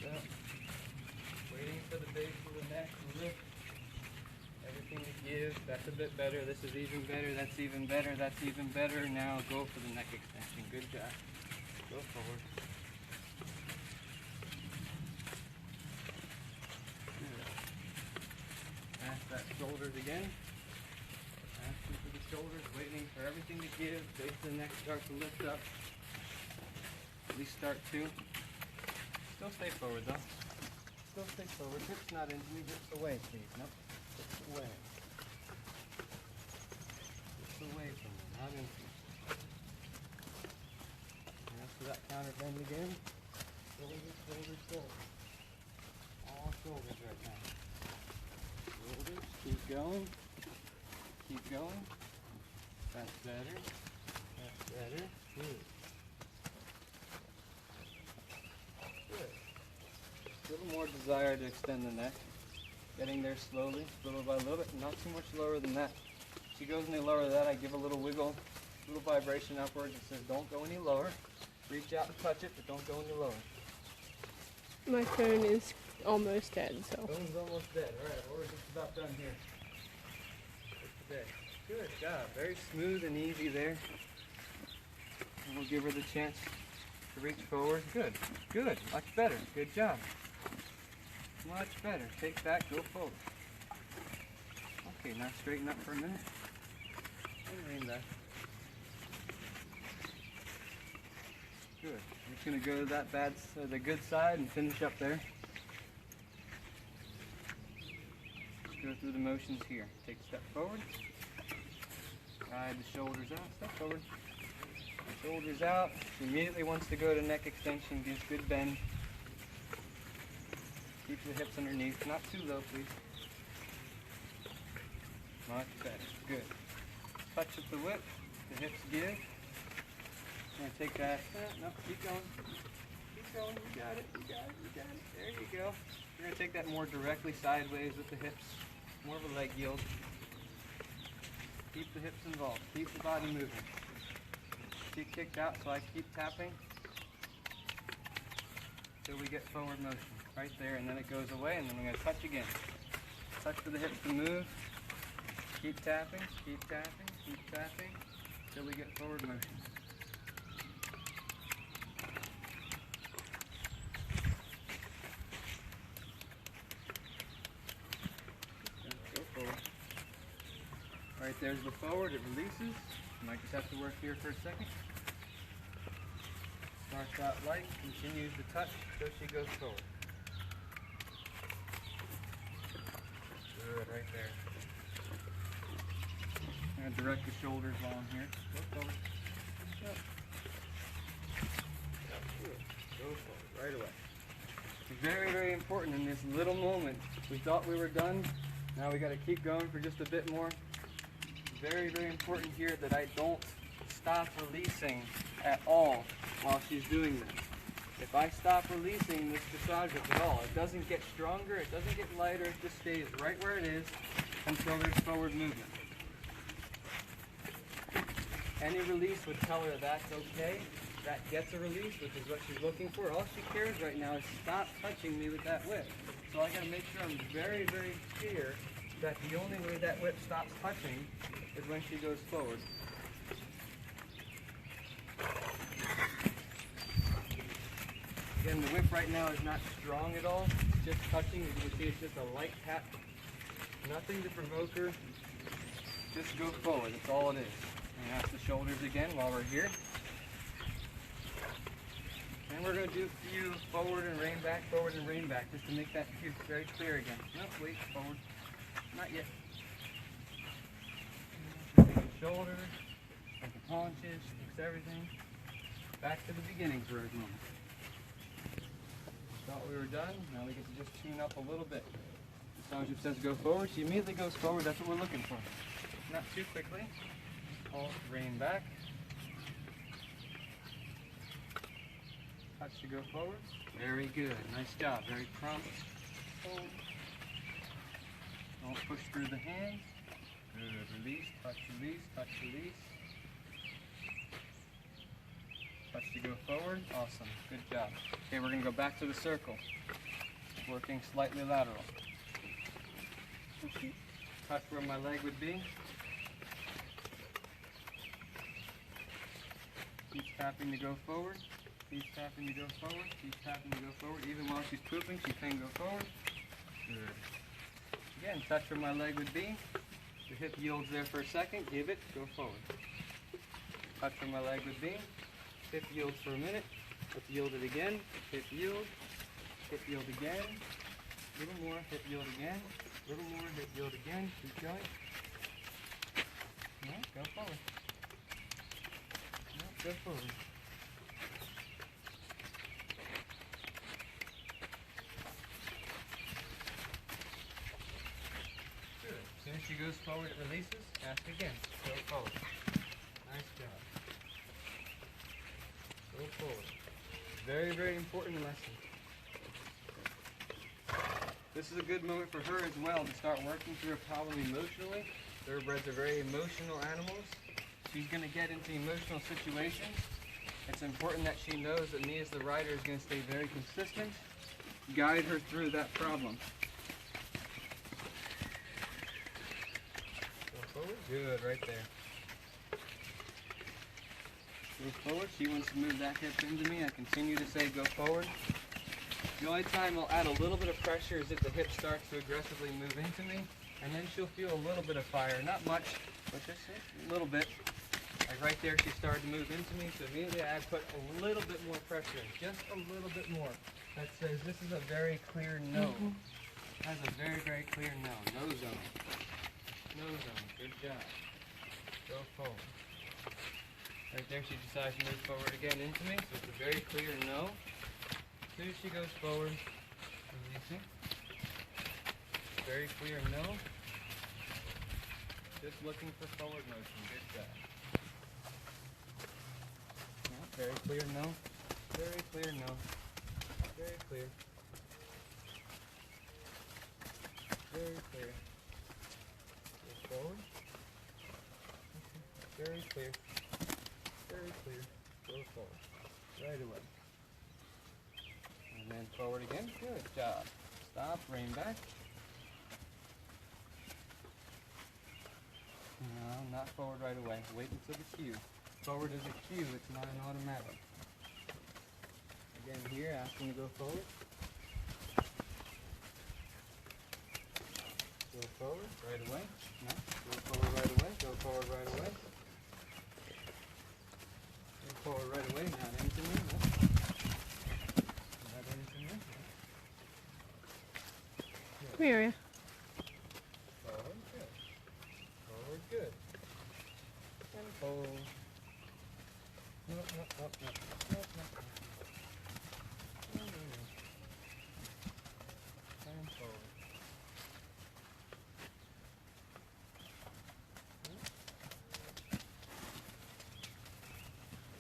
So, waiting for the base of the neck to lift. Everything to give. That's a bit better. This is even better. That's even better. That's even better. Now go for the neck extension. Good job. Go forward. Good. Pass that shoulders again. Asking for the shoulders, waiting for everything to give. Base of the neck start to lift up. At least start to. Still stay forward though. Still stay forward. Hips not into me, hips away please. Nope. Hips away. Hips away from me, not into me. And after that counter bend again. Shoulders, shoulders, shoulders. All shoulders right now. Shoulders, keep going. Keep going. That's better. That's better. Good. Good. A little more desire to extend the neck. Getting there slowly, little by little bit, not too much lower than that. If she goes any lower than that, I give a little wiggle, little vibration upwards. It says don't go any lower. Reach out and touch it, but don't go any lower. My phone is almost dead, so. Phone's almost dead. All right, we're just about done here. Today. Good job. Very smooth and easy there. And we'll give her the chance to reach forward. Good. Good. Much better. Good job. Much better. Take that. Go forward. Okay, now straighten up for a minute. And lean back. Good. I'm just going to go to that the good side and finish up there. Just go through the motions here. Take a step forward. Ride the shoulders out. Step forward. Shoulders out. She immediately wants to go to neck extension. Gives good bend. Keep the hips underneath. Not too low, please. Much better. Good. Touch at the whip. The hips give. I'm going to take that. No, keep going. Keep going. You got it. You got it. You got it. There you go. You're going to take that more directly sideways with the hips. More of a leg yield. Keep the hips involved. Keep the body moving. She kicked out, so I keep tapping till we get forward motion. Right there, and then it goes away, and then I'm going to touch again. Touch for the hips to move. Keep tapping, keep tapping, keep tapping, till we get forward motion. Go forward. Alright, there's the forward, it releases. You might just have to work here for a second. Starts out light, continues to touch till she goes forward. Good, right there. I'm going to direct the shoulders while I'm here. Go forward. Yep. Good. Go forward, right away. Very, very important in this little moment. We thought we were done. Now we got to keep going for just a bit more. Very, very important here that I don't stop releasing at all while she's doing this. If I stop releasing this dressage whip at all, it doesn't get stronger, it doesn't get lighter, it just stays right where it is until there's forward movement. Any release would tell her that's okay, that gets a release, which is what she's looking for. All she cares right now is stop touching me with that whip. So I gotta make sure I'm very, very clear that the only way that whip stops touching is when she goes forward. Again, the whip right now is not strong at all. It's just touching. As you can see, it's just a light tap. Nothing to provoke her. Just go forward. That's all it is. And that's the shoulders again while we're here. And we're going to do a few forward and rein back, just to make that cue very clear again. No, wait, forward. Not yet. Shoulders, like the paunches, fix everything. Back to the beginning for a moment. Thought we were done, now we get to just tune up a little bit. The Dressage says go forward, she immediately goes forward, that's what we're looking for. Not too quickly. Hold, rein back. Touch to go forward. Very good, nice job, very prompt. Hold. Don't push through the hands. Good, release, touch, release, touch, release. Touch to go forward. Awesome. Good job. Okay, we're going to go back to the circle. Working slightly lateral. Touch where my leg would be. Keep tapping to go forward. Keep tapping to go forward. Keep tapping to go forward. Even while she's pooping, she can go forward. Good. Again, touch where my leg would be. The hip yields there for a second. Give it. Go forward. Touch where my leg would be. Hip yields for a minute. Let's yield it again. Hip yield. Hip yield again. A little more. Hip yield again. A little more. Hip yield again. Keep going. Yeah, go forward. Yeah, go forward. Good. As soon as she goes forward, it releases. Ask again. Go forward. Nice job. Go forward. Very, very important lesson. This is a good moment for her as well to start working through a problem emotionally. Thoroughbreds are very emotional animals. She's going to get into emotional situations. It's important that she knows that me as the rider is going to stay very consistent, guide her through that problem. Go forward. Good, right there. Go forward. She wants to move that hip into me. I continue to say go forward. The only time I'll add a little bit of pressure is if the hip starts to aggressively move into me, and then she'll feel a little bit of fire. Not much, but just a little bit. Like right there, she started to move into me, so immediately I put a little bit more pressure in, just a little bit more. That says this is a very clear no. That's a very, very clear no. No zone. No zone. Good job. Go forward. Right there, she decides to move forward again into me, so it's a very clear no. As soon as she goes forward, releasing. Very clear no. Just looking for forward motion. Good job. Yeah, very clear no. Very clear no. Very clear. Very clear. Go forward. Very clear. Very clear. Go forward. Right away. And then forward again. Good job. Stop. Rein back. No, not forward right away. Wait until the cue. Forward is a cue. It's not an automatic. Again here, asking to go forward. Go forward right away. No. Go forward right away. Go forward right away. Go forward right away. Not into me. No. Not into me. Come here, yeah. Forward, good. Forward, good. And hold. No, no, no, no. No, no, no. No, no, no. And forward.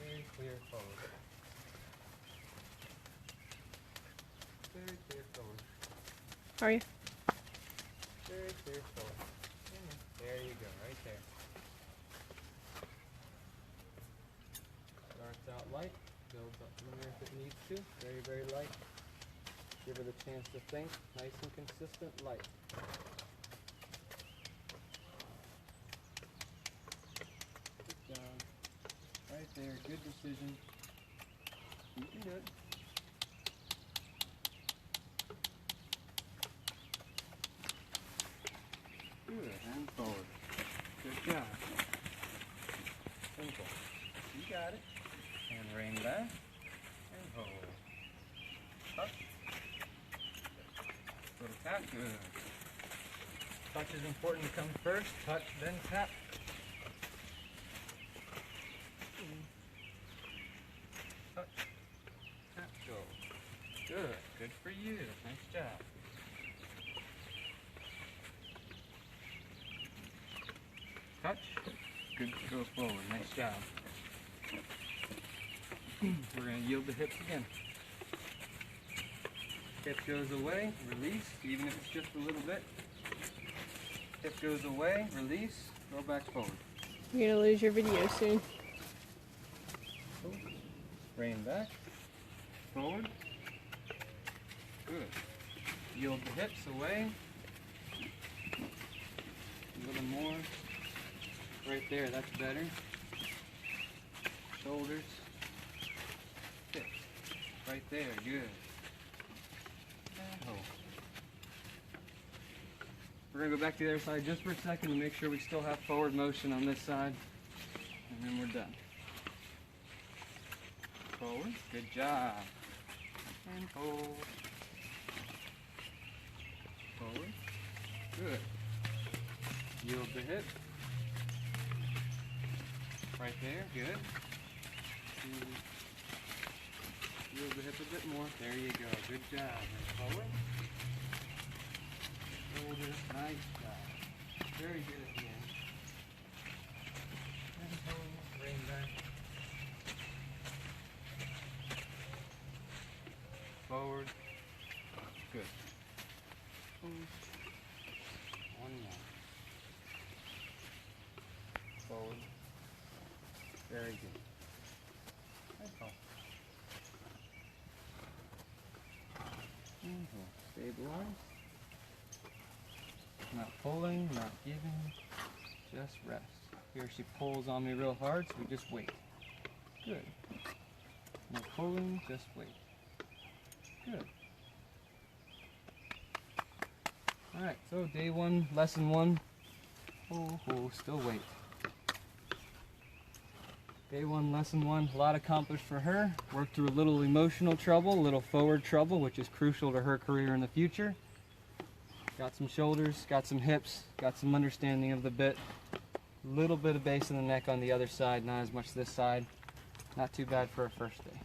Very clear forward. Very clear forward. How are you? Very clear forward. There you go, right there. Starts out light, builds up from there if it needs to. Very, very light. Give her the chance to think. Nice and consistent light. Good job. Right there, good decision. You can do it. Good, and forward. Good job. Simple. You got it. And rein back. And hold. Up. Little tap. Good. Touch is important to come first. Touch, then tap. Touch. Tap, go. Good. Good for you. Nice job. Touch. Good to go forward. Nice job. We're going to yield the hips again. Hip goes away, release, even if it's just a little bit. Hip goes away, release, go back forward. You're gonna lose your video soon. Rein back, forward. Good. Yield the hips away. A little more. Right there, that's better. Shoulders. Hips. Right there, good. And hold. We're going to go back to the other side just for a second to make sure we still have forward motion on this side. And then we're done. Forward. Good job. And hold. Forward. Good. Yield the hip. Right there, good. Yield the hip a bit more. There you go. Good job. And forward. Shoulder. Nice job. Very good at the end. And hold. Rein back. Forward. Good. One more. Forward. Very good. And hold. And hold. Stabilize. Not pulling, not giving, just rest. Here she pulls on me real hard, so we just wait. Good. No pulling, just wait. Good. Alright, so day one, lesson one. Oh, still wait. Day one, lesson one, a lot accomplished for her. Worked through a little emotional trouble, a little forward trouble, which is crucial to her career in the future. Got some shoulders, got some hips, got some understanding of the bit. A little bit of base in the neck on the other side, not as much this side. Not too bad for a first day.